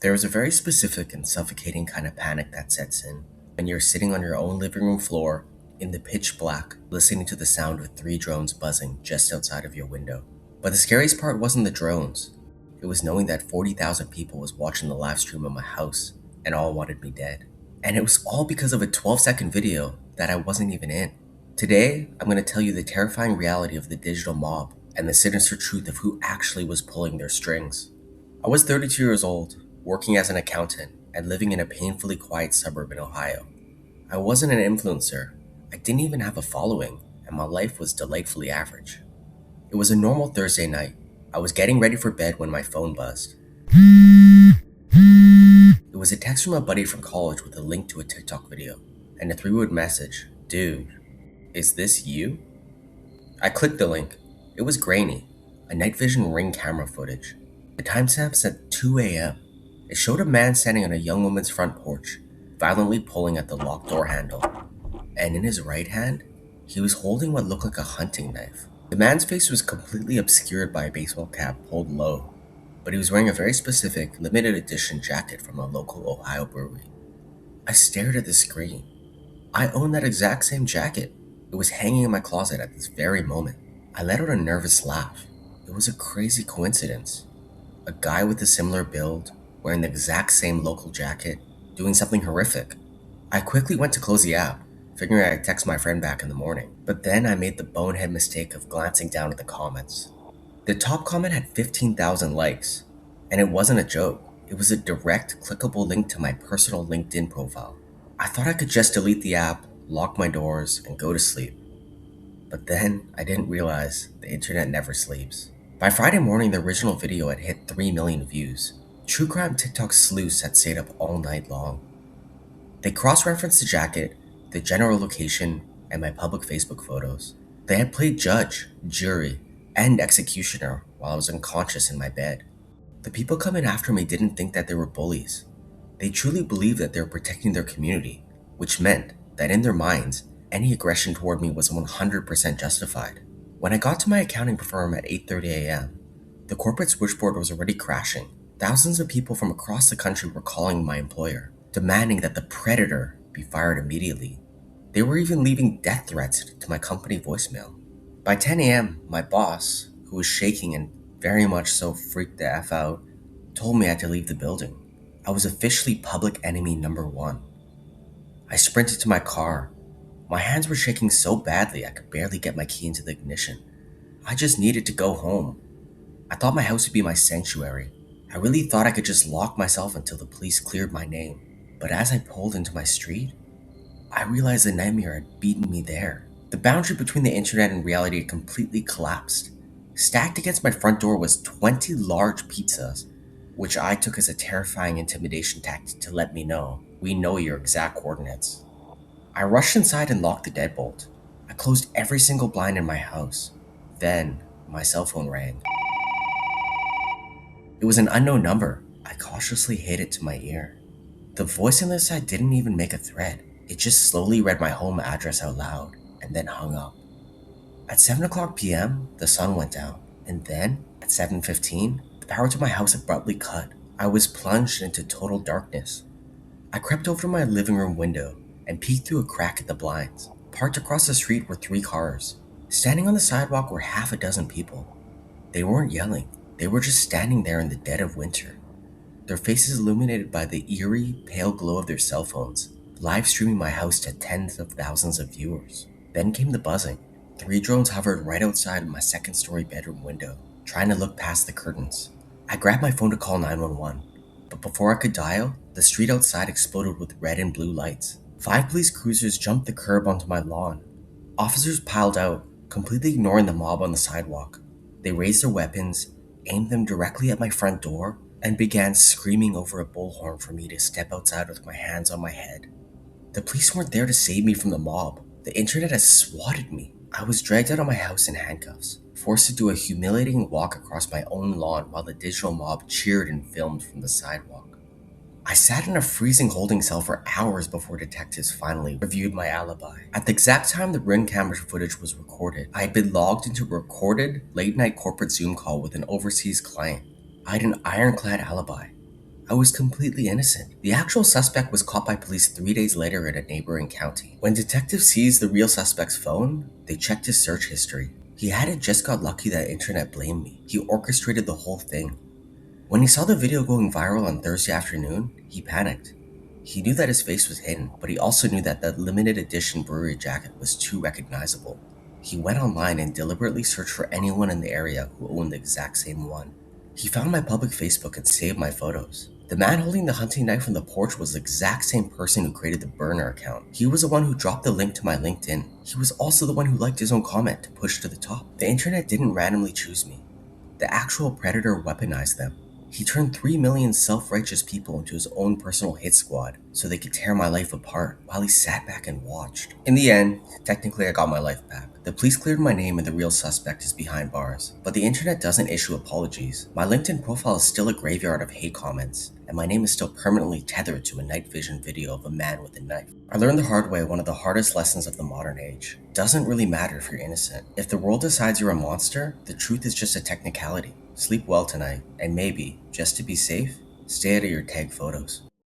There is a very specific and suffocating kind of panic that sets in when you're sitting on your own living room floor in the pitch black, listening to the sound of three drones buzzing just outside of your window. But the scariest part wasn't the drones. It was knowing that 40,000 people was watching the live stream of my house and all wanted me dead. And it was all because of a 12-second video that I wasn't even in. Today, I'm going to tell you the terrifying reality of the digital mob and the sinister truth of who actually was pulling their strings. I was 32 years old, working as an accountant, and living in a painfully quiet suburb in Ohio. I wasn't an influencer, I didn't even have a following, and my life was delightfully average. It was a normal Thursday night. I was getting ready for bed when my phone buzzed. It was a text from a buddy from college with a link to a TikTok video, and a three-word message: "Dude, is this you?" I clicked the link. It was grainy, a night vision ring camera footage. The timestamp said 2 a.m. It showed a man standing on a young woman's front porch, violently pulling at the locked door handle. And in his right hand, he was holding what looked like a hunting knife. The man's face was completely obscured by a baseball cap pulled low, but he was wearing a very specific, limited edition jacket from a local Ohio brewery. I stared at the screen. I owned that exact same jacket. It was hanging in my closet at this very moment. I let out a nervous laugh. It was a crazy coincidence. A guy with a similar build, wearing the exact same local jacket, doing something horrific. I quickly went to close the app, figuring I'd text my friend back in the morning. But then I made the bonehead mistake of glancing down at the comments. The top comment had 15,000 likes, and it wasn't a joke. It was a direct, clickable link to my personal LinkedIn profile. I thought I could just delete the app, lock my doors, and go to sleep. But then I didn't realize the internet never sleeps. By Friday morning, the original video had hit 3 million views. True crime TikTok sleuths had stayed up all night long. They cross-referenced the jacket, the general location, and my public Facebook photos. They had played judge, jury, and executioner while I was unconscious in my bed. The people coming after me didn't think that they were bullies. They truly believed that they were protecting their community, which meant that in their minds, any aggression toward me was 100% justified. When I got to my accounting firm at 8:30 a.m., the corporate switchboard was already crashing. Thousands of people from across the country were calling my employer, demanding that the predator be fired immediately. They were even leaving death threats to my company voicemail. By 10 a.m., my boss, who was shaking and very much so freaked the F out, told me I had to leave the building. I was officially public enemy number one. I sprinted to my car. My hands were shaking so badly I could barely get my key into the ignition. I just needed to go home. I thought my house would be my sanctuary. I really thought I could just lock myself until the police cleared my name. But as I pulled into my street, I realized the nightmare had beaten me there. The boundary between the internet and reality had completely collapsed. Stacked against my front door was 20 large pizzas, which I took as a terrifying intimidation tactic to let me know, "We know your exact coordinates." I rushed inside and locked the deadbolt. I closed every single blind in my house. Then, my cell phone rang. It was an unknown number. I cautiously hid it to my ear. The voice on the other side didn't even make a threat. It just slowly read my home address out loud and then hung up. At 7 o'clock p.m., the sun went down. And then, at 7:15, the power to my house abruptly cut. I was plunged into total darkness. I crept over to my living room window and peeked through a crack in the blinds. Parked across the street were 3 cars. Standing on the sidewalk were half a dozen people. They weren't yelling. They were just standing there in the dead of winter, their faces illuminated by the eerie, pale glow of their cell phones, live streaming my house to tens of thousands of viewers. Then came the buzzing. 3 drones hovered right outside my second-story bedroom window, trying to look past the curtains. I grabbed my phone to call 911, but before I could dial, the street outside exploded with red and blue lights. 5 police cruisers jumped the curb onto my lawn. Officers piled out, completely ignoring the mob on the sidewalk. They raised their weapons, aimed them directly at my front door, and began screaming over a bullhorn for me to step outside with my hands on my head. The police weren't there to save me from the mob. The internet had swatted me. I was dragged out of my house in handcuffs, forced to do a humiliating walk across my own lawn while the digital mob cheered and filmed from the sidewalk. I sat in a freezing holding cell for hours before detectives finally reviewed my alibi. At the exact time the ring camera footage was recorded, I had been logged into a recorded late-night corporate Zoom call with an overseas client. I had an ironclad alibi. I was completely innocent. The actual suspect was caught by police 3 days later in a neighboring county. When detectives seized the real suspect's phone, they checked his search history. He hadn't just got lucky that internet blamed me. He orchestrated the whole thing. When he saw the video going viral on Thursday afternoon, he panicked. He knew that his face was hidden, but he also knew that the limited edition brewery jacket was too recognizable. He went online and deliberately searched for anyone in the area who owned the exact same one. He found my public Facebook and saved my photos. The man holding the hunting knife on the porch was the exact same person who created the burner account. He was the one who dropped the link to my LinkedIn. He was also the one who liked his own comment to push to the top. The internet didn't randomly choose me. The actual predator weaponized them. He turned 3 million self-righteous people into his own personal hit squad so they could tear my life apart while he sat back and watched. In the end, technically I got my life back. The police cleared my name and the real suspect is behind bars. But the internet doesn't issue apologies. My LinkedIn profile is still a graveyard of hate comments, and my name is still permanently tethered to a night vision video of a man with a knife. I learned the hard way one of the hardest lessons of the modern age. It doesn't really matter if you're innocent. If the world decides you're a monster, the truth is just a technicality. Sleep well tonight, and maybe, just to be safe, stay out of your tag photos.